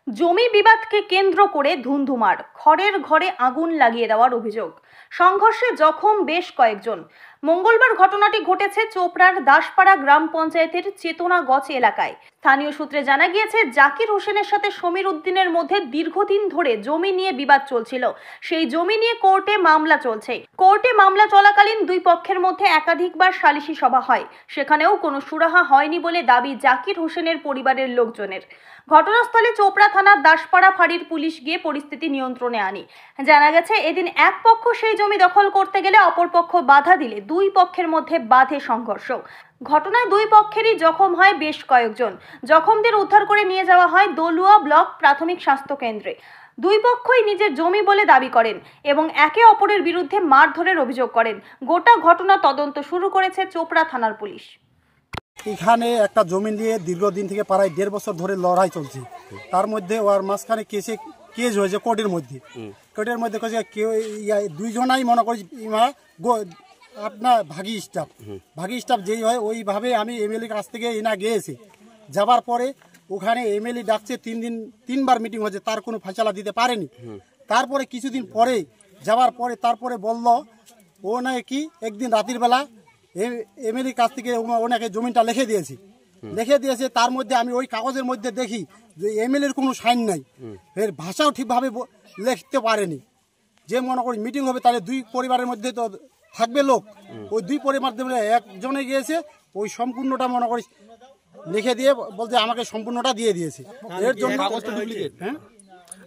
জমি বিবাদকে কেন্দ্র করে ধুন্ধুমার, ঘরের ঘরে আগুন লাগিয়ে দেওয়ার অভিযোগ। সংঘর্ষে জখম বেশ কয়েকজন। মঙ্গলবার ঘটনাটি ঘটেছে চোপড়ার দাসপাড়া গ্রাম পঞ্চায়েতের চেতনাগছ এলাকায়। স্থানীয় সূত্রে জানা গিয়েছে, জাকির হোসেনের সাথে সমীর উদ্দিনের মধ্যে দীর্ঘদিন ধরে জমি নিয়ে বিবাদ চলছিল। সেই জমি নিয়ে কোর্টে মামলা চলছে। কোর্টে মামলা চলাকালীন দুই পক্ষের মধ্যে একাধিকবার সালিশি সভা হয়, সেখানেও কোনো সুরাহা হয়নি বলে দাবি জাকির হোসেনের পরিবারের লোকজনের। ঘটনাস্থলে চোপড়া থানার দাসপাড়া ফাঁড়ির পুলিশ গিয়ে পরিস্থিতি নিয়ন্ত্রণে আনে। জানা গেছে, এদিন এক পক্ষ সেই জমি দখল করতে গেলে অপর পক্ষ বাধা দিলে দুই পক্ষের মধ্যে বাধে সংঘর্ষ। ঘটনায় দুই পক্ষেরই জখম হয় বেশ কয়েকজন। জখমদের উদ্ধার করে নিয়ে যাওয়া হয় দলুয়া ব্লক প্রাথমিক স্বাস্থ্য কেন্দ্রে। দুই পক্ষই নিজের জমি বলে দাবি করেন এবং একে অপরের বিরুদ্ধে মারধরের অভিযোগ করেন। গোটা ঘটনা তদন্ত শুরু করেছে চোপড়া থানার পুলিশ। এখানে একটা জমি নিয়ে দীর্ঘদিন থেকে প্রায় 1.5 বছর ধরে লড়াই চলছে। তার মধ্যে ওর মাঝখানে কেস হয়েছে কোর্টের মধ্যে। কেউ দুইজনাই মনে করি আপনার ভাগি স্টাফ যেই হয় ওইভাবে আমি এমএলএ কাছ থেকে এনা গিয়েছি। যাবার পরে ওখানে এমএলএ ডাকছে, 3বার মিটিং হয়েছে, তার কোনো ফয়সালা দিতে পারেনি। তারপরে কিছুদিন পরে যাওয়ার পরে তারপরে বলল ও নাকি একদিন রাতের বেলা এমএলএ কাছ থেকে ওনাকে জমিটা লিখে দিয়েছে। তার মধ্যে আমি ওই কাগজের মধ্যে দেখি যে এমএলএর কোনো সাইন নাই, এর ভাষাও ঠিকভাবে লিখতে পারেনি। যে মনে করি মিটিং হবে তাহলে দুই পরিবারের মধ্যে তো থাকবে লোক, ওই দুই পরিবার একজনে গিয়েছে ওই সম্পূর্ণটা মনে করি লিখে দিয়ে বলতে আমাকে সম্পূর্ণটা দিয়ে দিয়েছে। এর জন্য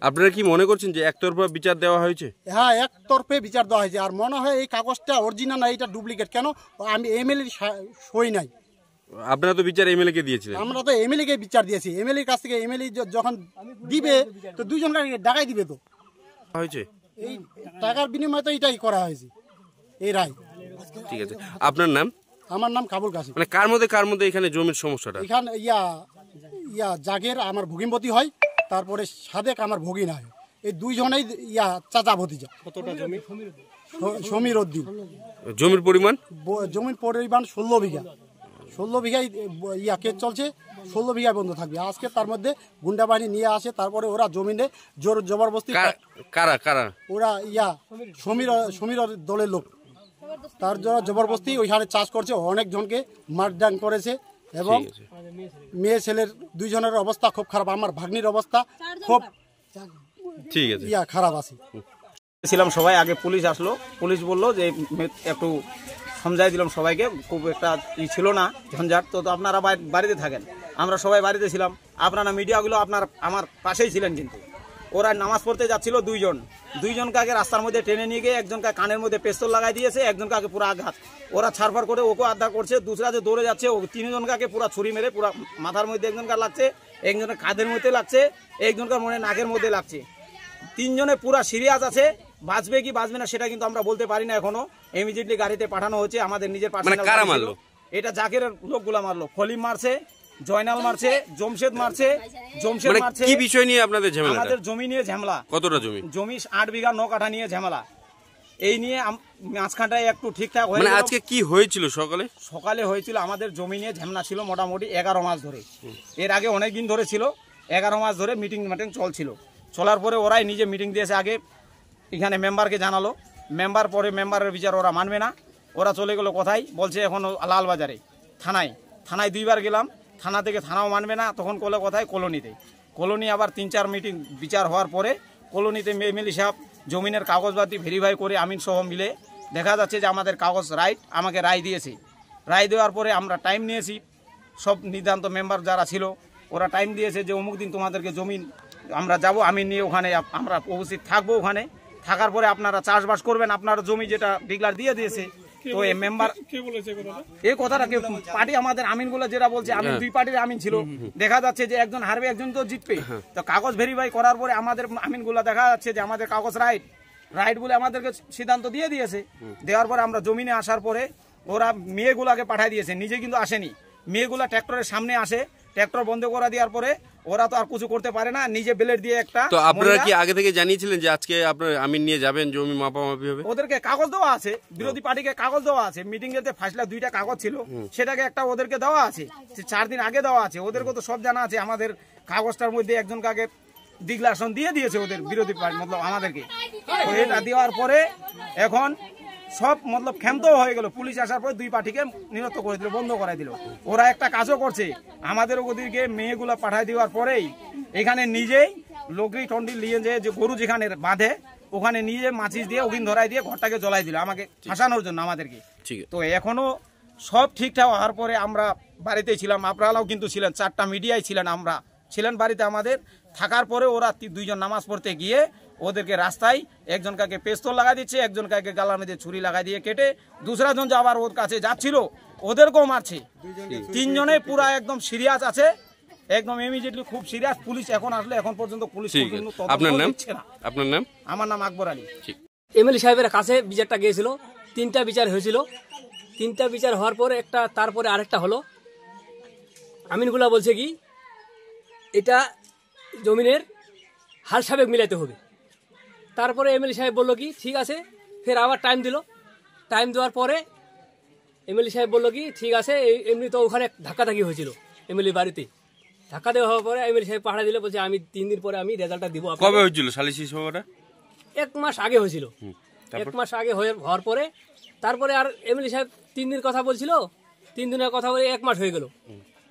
আপনারা কি মনে করছেন যে একতরফা বিচার দেওয়া হয়েছে? হ্যাঁ, একতরফে বিচার দেওয়া হয়েছে। আর মনে হয় এই কাগজটা অরিজিনাল না, এটা ডুপ্লিকেট। কেন? আমি এমএলএ সই নাই। আপনারা তো বিচার এমএলএ কে দিয়েছিলেন। আমরা তো এমএলএ কে বিচার দিয়েছি। এমএলএ কাছ থেকে এমএলএ যখন দিবে তো দুইজনকে ডাকাই দিবে। তো হয়েছে এই টাকার বিনিময়ে তো এটাই করা হয়েছে, এই রায়। ঠিক আছে, আপনার নাম? আমার নাম কাবুল কাসিম। মানে কার মধ্যে এখানে জমির সমস্যাটা? এখানে জাগের আমার ভগিনপতি হয়, তারপরে সাদেক আমার ভগিন হয়। এই দুইজনেই চাচা ভতিজা। কতটা জমি? সমীর উদ্দিন। জমির পরিমাণ 16 বিঘা। 16 বিঘায় কেস চলছে, 16 বিঘায় বন্ধ থাকবে। আজকে তার মধ্যে গুন্ডা বাহিনী নিয়ে আসে, তারপরে ওরা জমিনে জোর জবরদস্তি। কারা? ওরা সমীর দলের লোক। তার জন্য জবরদস্তি ওইখানে চাষ করছে, অনেক জনকে মারডাং করেছে এবং মেয়ে ছেলের দুইজনের অবস্থা খুব খারাপ। আমার ভাগ্নির অবস্থা খুব ঠিক আছে, খারাপ আছে। ছিলাম সবাই, আগে পুলিশ আসলো, পুলিশ বললো যে একটু সমঝাই দিলাম সবাইকে, খুব একটা ছিল না ঝঞ্ঝাট। তো আপনারা বাড়িতে থাকেন, আমরা সবাই বাড়িতে ছিলাম। আপনারা মিডিয়াগুলো আমার পাশেই ছিলেন, কিন্তু ওরা নামাজ পড়তে যাচ্ছিল দুইজনকে আগে রাস্তার মধ্যে টেনে নিয়ে গিয়ে একজনকে কানের মধ্যে পেস্তল লাগাই দিয়েছে, একজনকে আগে পুরো আঘাত। ওরা ছাড়ফাড় করে ওকে আঘাত করছে, দুসরা যে দৌড়ে যাচ্ছে ও 3জনকে পুরো ছুরি মেরে পুরো মাথার মধ্যে একজনকার লাগছে, একজনের কাঁধের মধ্যে লাগছে, একজনকার মনে নাকের মধ্যে লাগছে। 3জনে পুরো সিরিয়াস আছে। বাঁচবে কি বাঁচবে না সেটা কিন্তু আমরা বলতে পারি না এখনো। ইমিডিয়েটলি গাড়িতে পাঠানো হচ্ছে আমাদের নিজের পার্সোনাল। এটা জাকের লোকগুলা মারলো, ফলিম মারছে, জয়নাল মারছে, জমশেদ মারছে। কি বিষয় নিয়ে আপনাদের ঝামেলা? আমাদের জমি নিয়ে ঝামেলা। কতটা জমি? 8 বিঘা 9 কাঠা নিয়ে ঝামেলা। এই নিয়ে মাঝখানটায় একটু ঠিকঠাক হয়ে মানে আজকে কি হয়েছিল? সকালে হয়েছিল আমাদের জমি নিয়ে ঝামেলা ছিল মোটামুটি 11 মাস ধরে। এর আগে অনেক দিন ধরে ছিল, 11 মাস ধরে মিটিং চলছিল। চলার পরে ওরাই নিজে মিটিং দিয়েছে। আগে এখানে মেম্বারকে জানালো, মেম্বারের বিচার ওরা মানবে না। ওরা চলে গেলো কোথায় বলছে এখন লালবাজারে থানায় 2বার গেলাম, থানা থেকে থানাও মানবে না। তখন কোলে কোথায় কলোনি আবার 3-4 মিটিং বিচার হওয়ার পরে কলোনিতে এমএলএ সাহেব জমিনের কাগজপাতি ভেরিফাই করে আমিন সহ মিলে দেখা যাচ্ছে যে আমাদের কাগজ রাইট, আমাকে রায় দিয়েছে। রায় দেওয়ার পরে আমরা টাইম নিয়েছি, সব নির্ধারিত মেম্বার যারা ছিল ওরা টাইম দিয়েছে যে অমুক দিন তোমাদেরকে জমিন আমরা যাব, আমিন নিয়ে ওখানে আমরা উপস্থিত থাকবো। ওখানে থাকার পরে আপনারা চাষবাস করবেন, আপনার জমি যেটা ডিক্লার দিয়ে দিয়েছে। তো এই মেম্বার এই কথাটা পার্টি আমাদের আমিনগুলো যেটা বলছে, আমি 2 পার্টির আমিন ছিল। দেখা যাচ্ছে যে একজন হারবে, একজন তো জিতবে। তো কাগজ ভেরিফাই করার পরে আমাদের আমিনগুলো দেখা যাচ্ছে যে আমাদের কাগজ রাইট বলে আমাদেরকে সিদ্ধান্ত দিয়ে দিয়েছে। দেওয়ার পরে আমরা জমিনে আসার পরে ওরা মেয়েগুলাকে পাঠিয়ে দিয়েছে, নিজে কিন্তু আসেনি। মেয়েগুলা ট্র্যাক্টরের সামনে আসে, ট্র্যাক্টর বন্ধ করে দেওয়ার পরে ওরা তো আর কিছু করতে পারে না, নিজে বেলেট দিয়ে একটা। তো আপনারা কি আগে থেকে জানিয়েছিলেন যে আজকে আপনারা আমিন নিয়ে যাবেন, জমি মাপামাপি হবে? ওদেরকে কাগজ দেওয়া আছে, বিরোধী পার্টিকে কাগজ দেওয়া আছে। মিটিং এতে ফাইসলা 2টা কাগজ ছিল, সেটাকে একটা ওদেরকে দেওয়া আছে, 4 দিন আগে দেওয়া আছে। ওদেরকে তো সব জানা আছে। আমাদের কাগজটার মধ্যে একজনকে আগে ডিক্লারেশন দিয়ে দিয়েছে ওদের বিরোধী পার্টি মতলব আমাদেরকে। তো এটা দেওয়ার পরে এখন সব মতলব ক্ষান্ত হয়ে গেল। পুলিশ আসার পরে দুই পার্টিকে নিরস্ত করে দিল, বন্ধ করাই দিল। ওরা একটা কাজও করছে, আমাদের ওদেরকে মেয়েগুলা পাঠাই দেওয়ার পরেই এখানে নিজেই লোকরি টন্ডি নিয়ে যে গরু যেখানে বাঁধে ওখানে নিজে মাচিস দিয়ে ওখানে ধরাই দিয়ে ঘরটাকে জ্বলাই দিল আমাকে ফাঁসানোর জন্য আমাদেরকে। ঠিক তো এখনো সব ঠিকঠাক হওয়ার পরে আমরা বাড়িতেই ছিলাম, আপনারাও কিন্তু ছিলেন, 4টা মিডিয়ায় ছিলেন, আমরা ছিলেন বাড়িতে আমাদের থাকার পরে ওরা দুইজন নামাজ পড়তে গিয়ে ওদেরকে রাস্তায় একজন কাকে পেস্তল লাগাই দিচ্ছে, একজন কাকে গালার মধ্যে ছুরি লাগাই দিয়ে কেটে, দুসরা জন যে আবার ওর কাছে যাচ্ছিল ওদেরকেও মারছে। 3 জনে পুরা একদম সিরিয়াস আছে, একদম ইমিডিয়েটলি খুব সিরিয়াস। পুলিশ এখন আসলে এখন পর্যন্ত পুলিশ ঠিক আছে। পর্যন্ত আপনার তদন্ত নাম? নিচ্ছে না। আপনার নাম? আমার নাম আকবর আলী। ঠিক। এমএলএ সাহেবের কাছে বিচারটা গিয়েছিল, 3টা বিচার হয়েছিল। 3টা বিচার হওয়ার পরে তারপরে আরেকটা হলো। আমিনগুলা বলছে কি এটা জমিনের হাল সাবেক মিলাইতে হবে। তারপরে এমএলএ সাহেব বললো কি ঠিক আছে, ফের আবার টাইম দিল। টাইম দেওয়ার পরে এমএলএ সাহেব বললো কি ঠিক আছে, এমনি তো ওখানে ধাক্কাধাক্কি হয়েছিল এমএলএ বাড়িতে। ধাক্কা দেওয়া হওয়ার পরে এমএলএ সাহেব পাঠা দিলে, বলছে আমি 3 দিন পরে আমি রেজাল্টটা দিব। কবে হয়েছিল সালিসি সভাটা? 1 মাস আগে হয়েছিল। 1 মাস আগে হওয়ার পরে তারপরে আর এমএলএ সাহেব 3 দিন কথা বলছিল, 3 দিনের কথা বলে 1 মাস হয়ে গেল।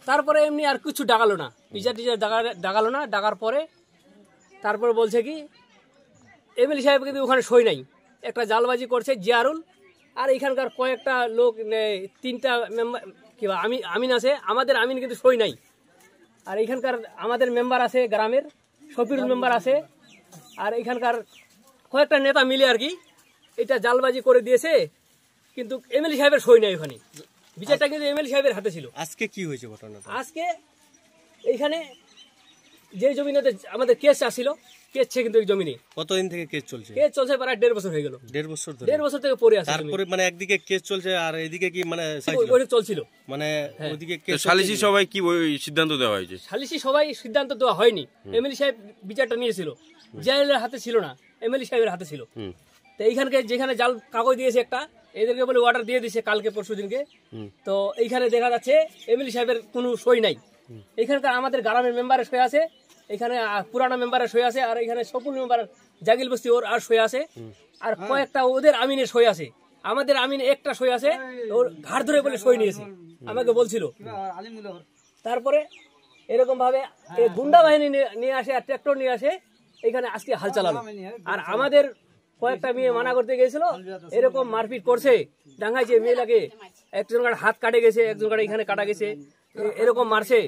তারপরে এমনি আর কিছু ডাকালো না, বিচার টিচার ডাকালো না। ডাকার পরে তারপরে বলছে কি এমএলএ সাহেব কিন্তু ওখানে সই নাই, একটা জালবাজি করছে জিয়ারুল আর এখানকার কয়েকটা লোক, 3টা মেম্বার কিংবা আমিন আছে, আমাদের আমিন কিন্তু সই নাই। আর এখানকার আমাদের মেম্বার আছে, গ্রামের শফিরুল মেম্বার আছে, আর এখানকার কয়েকটা নেতা মিলে আর কি এটা জালবাজি করে দিয়েছে, কিন্তু এমএলএ সাহেবের সই নাই ওখানে। বিচারটা কিন্তু এমএলএ সাহেবের হাতে ছিল। আজকে কি হয়েছে ঘটনাটা? আজকে এইখানে যে জমিনেতে আমাদের কেস আসছিল, কেস ছে কিন্তু এই জমিনে কতদিন থেকে কেস চলছে? কেস চলছে প্রায় 1.5 বছর হয়ে গেল। 1.5 বছর ধরে? 1.5 বছর থেকে পড়ে আছে। তারপরে মানে একদিকে কেস চলছে আর এদিকে কি মানে ওইটা চলছিল, মানে ওইদিকে কেস সালিসি সবাই কি ওই সিদ্ধান্ত দেওয়া হয়েছে? সালিসি সবাই সিদ্ধান্ত দেওয়া হয়নি। এমএলএ সাহেব বিচারটা নিয়েছিল, জেলের হাতে ছিল না, এমএলএ সাহেবের হাতে ছিল। তো এইখানকে যেখানে জাল কাগজ দিয়েছে একটা, এদেরকে বলে অর্ডার দিয়ে দিয়েছে কালকে পরশু দিনকে। তো এইখানে দেখা যাচ্ছে এমএলএ সাহেবের কোনো সই নাই। এখানকার আমাদের গ্রামের মেম্বারের সই আছে, এখানে পুরানা মেম্বারের সই আছে, আর এখানে সপুল মেম্বার জাগিল বস্তি ওর আর সই আছে, আর কয়েকটা ওদের আমিনের সই আছে। আমাদের আমিন একটা সই আছে, ওর ঘাড় ধরে বলে সই নিয়েছে আমাকে বলছিল। তারপরে এরকম ভাবে গুন্ডা বাহিনী নিয়ে আসে আর ট্রাক্টর নিয়ে আসে, এখানে আজকে হাল চালালো। আর আমাদের কয়েকটা মেয়ে মানা করতে গেছিল, এরকম মারপিট করছে, ডাঙ্গাইছে মেয়েটাকে, একজনকার হাত কাটে গেছে, একজনকার এখানে কাটা গেছে, এরকম মারছে,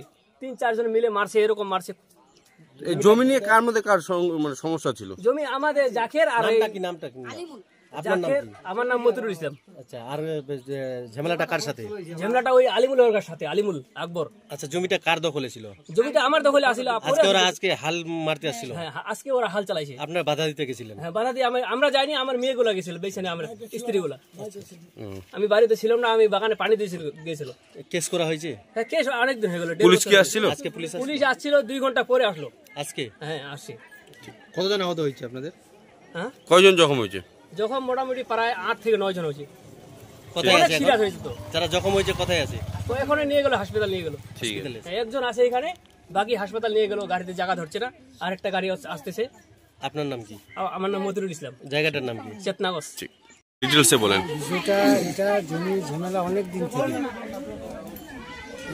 3-4 জন মিলে মারছে, এরকম মারছে। এই জমি নিয়ে কার মধ্যে কার মানে সমস্যা ছিল? জমি আমাদের জাকের আর নামটা কি? জাকের, আমার নাম মতিরুল ইসলাম। আচ্ছা, আর ঝামেলাটা কার সাথে? ঝামেলাটা ওই আলিমুলের সাথে, আলিমুল আকবর। আচ্ছা, জমিটা কার দখলে ছিল? জমিটা আমার দখলে আসছিল। আজকে ওরা হাল মারতে আসছিল? হ্যাঁ, আজকে ওরা হাল চালাইছে। আপনার বাধা দিতে গেছিলেন? হ্যাঁ, বাধা দিয়ে আমরা যাইনি, আমার মেয়েগুলা গেছিল, বেশি আমার স্ত্রীগুলা। আমি বাড়িতে ছিলাম না, আমি বাগানে পানি দিয়ে গেছিল। কেস করা হয়েছে? হ্যাঁ, কেস অনেকদিন হয়ে গেল। পুলিশ কি আসছিল? আজকে পুলিশ আসছিল, 2 ঘন্টা পরে আসলো। আজকে? হ্যাঁ, আসছে। কতজন আহত হয়েছে আপনাদের? হ্যাঁ, কয়জন জখম হয়েছে? যখন মোটামুটি প্রায় 8 থেকে 9 জন হয়েছে। কোথায় আছে? সিরিয়াস হয়েছে তো। যারা জখম হয়েছে কোথায় আছে? তো এখন নিয়ে গেল হাসপাতাল, নিয়ে গেল। ঠিক আছে। একজন আছে এখানে, বাকি হাসপাতাল নিয়ে গেল, গাড়িতে জায়গা ধরছে না, আরেকটা গাড়ি আসতেছে। আপনার নাম কি? আমার নাম মতিরুল ইসলাম। জায়গাটার নাম কি? চেতনাগজ। ঠিক, ডিটেলসে বলেন। এটা জমি ঝামেলা অনেক দিন থেকে।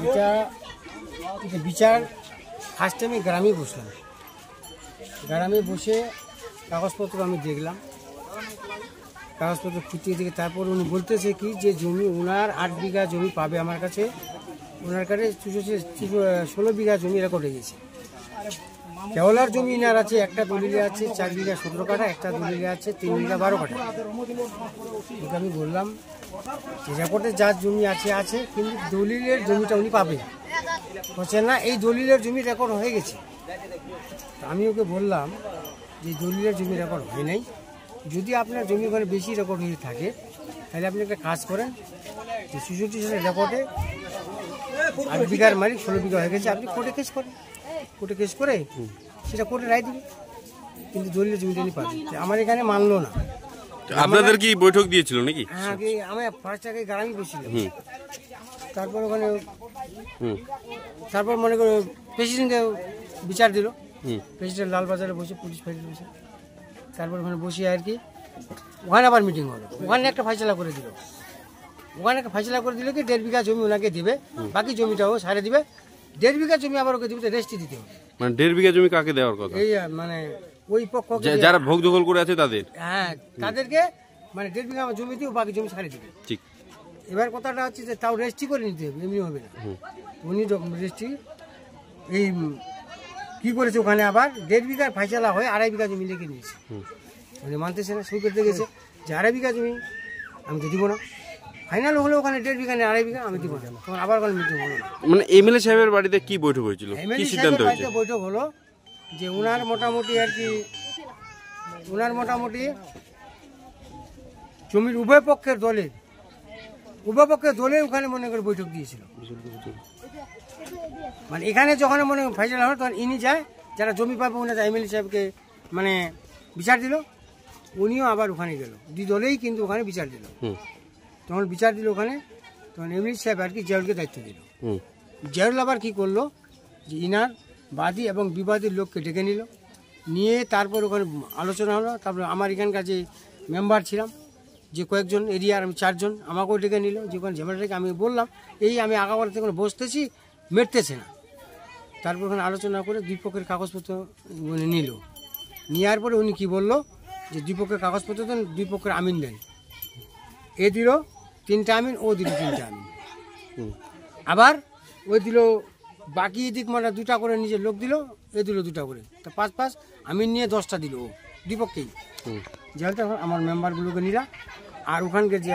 এটা বিচার ফার্স্ট টাইমে গ্রামে বসলাম, গ্রামে বসে কাগজপত্র আমি দেখলাম, কাগজপত্র খুঁটিয়ে দেখে তারপর উনি বলতেছে কি যে জমি ওনার 8 বিঘা জমি পাবে আমার কাছে, ওনার কাছে 16 বিঘা জমি রেকর্ড হয়ে গেছে। কেওলার জমি ইনার আছে, একটা দলিলে আছে 4 বিঘা 17 কাঠা, একটা দলিলে আছে 3 বিঘা 12 কাঠা। ওকে আমি বললাম যে রেকর্ডে যার জমি আছে কিন্তু দলিলের জমিটা উনি পাবে হচ্ছে না, এই দলিলের জমি রেকর্ড হয়ে গেছে। আমি ওকে বললাম যে দলিলের জমি রেকর্ড হয় নাই, যদি আপনার জমি ওখানে বেশি রেকর্ড হয়ে থাকে তাহলে আপনি একটা কাজ করেন যে 66 সালের রেকর্ডে 8 বিঘার মালিক 16 বিঘা হয়ে গেছে, আপনি কোর্টে কেস করেন, কোর্টে কেস করে সেটা কোর্টে রায় দিবে, কিন্তু দলিলের জমিটা উনি পাবেন। আমার এখানে মানলো না। আপনাদের কি বৈঠক দিয়েছিল নাকি? আগে আমি ফার্স্ট আগে গ্রামে বসছিলাম, তারপর ওখানে তারপর মনে করো প্রেসিডেন্টকে বিচার দিল, প্রেসিডেন্ট লালবাজারে বসে, পুলিশ ফাঁড়ি বসে, তারপর ওখানে বসে আর কি ওখানে আবার মিটিং হলো। ওখানে একটা ফাইসলা করে দিল, ওখানে একটা ফাইসলা করে দিল কি 1.5 বিঘা জমি ওনাকে দিবে, বাকি জমিটাও সারে দিবে। 1.5 বিঘা জমি আবার ওকে দিবে, রেস্টি দিতে হবে। মানে 1.5 বিঘা জমি কাকে দেওয়ার কথা? এই মানে ওই পক্ষকে, যারা ভোগ দখল করে আছে তাদের। হ্যাঁ, তাদেরকে মানে 1.5 বিঘা জমি দিয়ে বাকি জমি সারে দিবে। ঠিক। এবার কথাটা হচ্ছে যে তাও রেস্টি করে নিতে হবে, এমনি হবে না। উনি রেস্টি এই কি করেছে, ওখানে আবার 1.5 বিঘার ফাইসলা হয়ে 2.5 বিঘা জমি লিখে নিয়েছে। মানে মানতেছে না, সই করতে গেছে যে 2.5 বিঘা জমি আমি তো দিব না। ফাইনাল হলো ওখানে 1.5 বিঘা না 2.5 বিঘা আমি দিব না। তখন আবার কোনো মিটিং হলো না। মানে এমএলএ সাহেবের বাড়িতে কি বৈঠক হয়েছিল, কি সিদ্ধান্ত হয়েছে? বৈঠক হলো যে ওনার মোটামুটি আর কি, ওনার মোটামুটি জমির উভয় পক্ষের দলে ওখানে মনে করে বৈঠক দিয়েছিল। মানে এখানে যখন মনে ফাইসলা হলো তখন ইনি যায়, যারা জমি পাবে উনি এমএলএ সাহেবকে মানে বিচার দিল, উনিও আবার ওখানে গেল, দুই দলেই কিন্তু ওখানে বিচার দিল। তখন বিচার দিল ওখানে, তখন এমএলএ সাহেব আর কি জেলকে দায়িত্ব দিল। জেল আবার কি করলো যে ইনার বাদী এবং বিবাদীর লোককে ডেকে নিল, নিয়ে তারপর ওখানে আলোচনা হলো। তারপরে আমার এখানকার যে মেম্বার ছিলাম, যে কয়েকজন এরিয়ার, আমি 4 জন, আমাকেও ডেকে নিল। যে ওখানে ঝামেলাটাকে আমি বললাম এই আমি আগাবাড়িতে কোনো বসতেছি, মেটতেছে না। তারপর ওখানে আলোচনা করে দুই পক্ষের কাগজপত্র উনি নিল। নেওয়ার পরে উনি কি বললো যে দুই পক্ষের কাগজপত্র দেন, দুই পক্ষের আমিন দেন। এ দিল 3টা আমিন, ও দিল 3টা আমিন। আবার ওই দিল বাকি দিক মানে 2টা করে নিজের লোক দিল, এ দিল 2টা করে, তা 5 আমিন নিয়ে 10টা দিল ও, দুই পক্ষেই। যেহেতু আমার মেম্বারগুলোকে নিলা, আর ওখানকে যে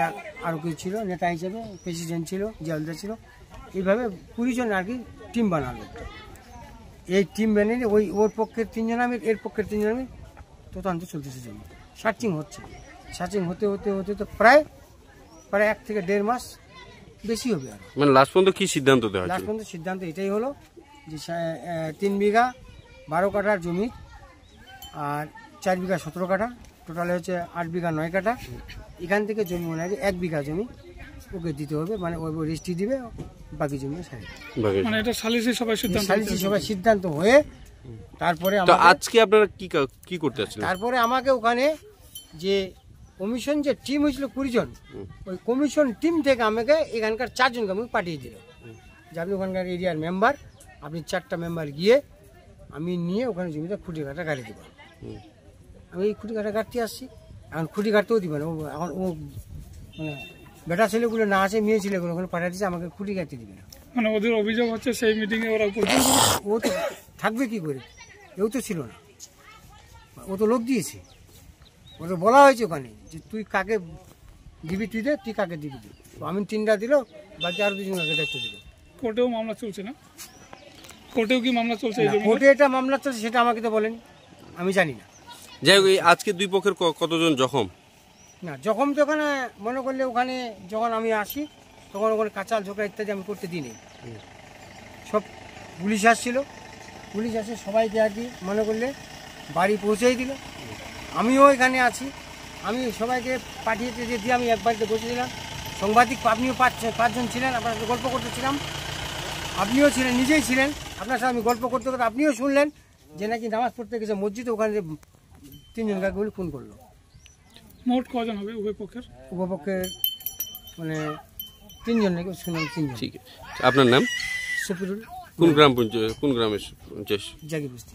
আরও কিছু ছিল নেতা হিসেবে, প্রেসিডেন্ট ছিল, জেলদার ছিল, এইভাবে 20 জন আর কি টিম বানালো। এই টিম বানিয়ে ওই ওর পক্ষের 3 জন আমি, এর পক্ষের 3 জন আমি, তদন্ত চলতেছে জমি, সার্চিং হচ্ছে। সার্চিং হতে হতে হতে তো প্রায় 1 থেকে 1.5 মাস বেশি হবে। আর মানে লাস্ট পর্যন্ত কি সিদ্ধান্ত দেওয়া লাস্ট হয়েছিল? পর্যন্ত সিদ্ধান্ত এটাই হলো যে 3 বিঘা 12 কাঠার জমি আর 4 বিঘা 17 কাঠা, টোটালে হচ্ছে 8 বিঘা 9 কাঠা। এখান থেকে জমি ওনাকে 1 বিঘা জমি ওকে দিতে হবে, মানে ওই রেস্টি দিবে, বাকি জমি সারি। মানে এটা সালিসি সবাই সিদ্ধান্ত হয়ে তারপরে তো আজকে আপনারা কি করতে যাচ্ছেন? তারপরে আমাকে ওখানে যে কমিশন যে টিম হয়েছিল 20 জন, ওই কমিশন টিম থেকে আমাকে এখানকার 4 জনকে আমাকে পাঠিয়ে দিল যে আপনি ওখানকার এরিয়ার মেম্বার, আপনি 4টা মেম্বার গিয়ে আমি নিয়ে ওখানে জমিতে খুঁটি কাটা গাড়ি দেবো। আমি এই খুঁটি কাটা কাটতে আসছি, এখন খুঁটি কাটতেও দিবে না। এখন ও মানে বেটা ছেলেগুলো না আছে, মেয়ে ছেলেগুলো ওখানে পাঠিয়ে দিচ্ছে, আমাকে খুঁটি কাটতে দিবে না। মানে ওদের অভিযোগ হচ্ছে সেই মিটিংয়ে ওরা ও তো থাকবে কি করে, কেউ তো ছিল না, ও তো লোক দিয়েছে। ওটা বলা হয়েছে ওখানে যে তুই কাকে দিবি তুই দে, তুই কাকে দিবি দে। আমি 3টা দিল, বাকি আরো 2 জনকে দায়িত্ব দিল। কোর্টেও মামলা চলছে না? কোর্টেও কি মামলা চলছে? কোর্টে এটা মামলা চলছে, সেটা আমাকে তো বলেন, আমি জানি না। যাই হোক, আজকে দুই পক্ষের কতজন জখম? না জখম তো ওখানে মনে করলে ওখানে যখন আমি আসি তখন ওখানে কাঁচাল ঝোঁকা ইত্যাদি আমি করতে দিই নেই। সব পুলিশ আসছিল, পুলিশ আসে সবাইকে আর কি মনে করলে বাড়ি পৌঁছেই দিল। আমিও এখানে আছি, আমি সবাইকে পাঠিয়ে দিয়ে আমি এক বাড়িতে বসেছিলাম। সাংবাদিক আপনিও 5 জন ছিলেন, আপনার সাথে গল্প করতেছিলাম, আপনিও ছিলেন, নিজেই ছিলেন, আপনার সাথে আমি গল্প করতে করতে আপনিও শুনলেন যে নাকি নামাজ পড়তে গেছে মসজিদে, ওখানে 3 জন কাকে বলে ফোন করলো। মোট কজন হবে উভয় পক্ষের? উভয় পক্ষের মানে 3 জন নাকি শুনলাম, 3 জন। ঠিক আছে, আপনার নাম? সফিরুল। কোন গ্রাম পঞ্চায়েত, কোন গ্রামের পঞ্চায়েত? জাগি বস্তি।